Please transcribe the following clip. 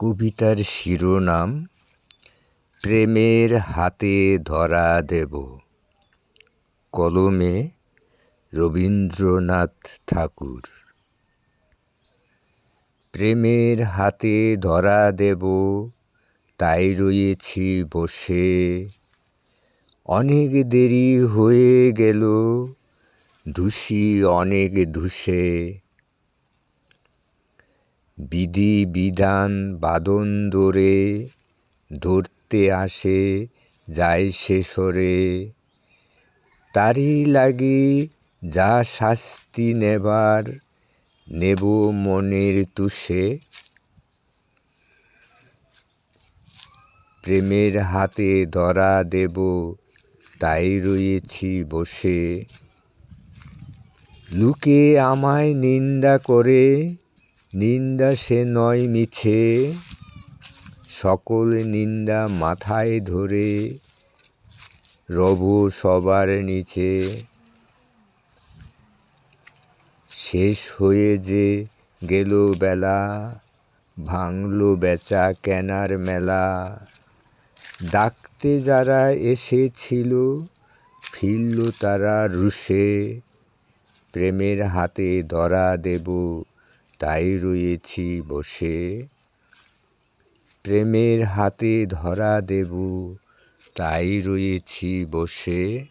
কবিতার শিরোনাম প্রেমের হাতে ধরা দেব। কলমে রবীন্দ্রনাথ ঠাকুর। প্রেমের হাতে ধরা দেব, তাই রয়েছি বসে। অনেক দেরি হয়ে গেল, ধুসি অনেক ধুসে। বিধি বিধান বাঁধন ধরে, ধরতে আসে যায় সে সরে। তারই লাগি যা শাস্তি নেবার, নেব মনের তুষে। প্রেমের হাতে ধরা দেব, তাই রয়েছি বসে। লোকে আমায় নিন্দা করে, নিন্দা সে নয় মিছে। সকল নিন্দা মাথায় ধরে, রব সবার নিচে। শেষ হয়ে যে গেল বেলা, ভাঙল বেচা কেনার মেলা। ডাকতে যারা এসেছিল, ফিরল তারা রুষে। প্রেমের হাতে ধরা দেব, তাই রয়েছি বসে। প্রেমের হাতে ধরা দেব, তাই রয়েছি বসে।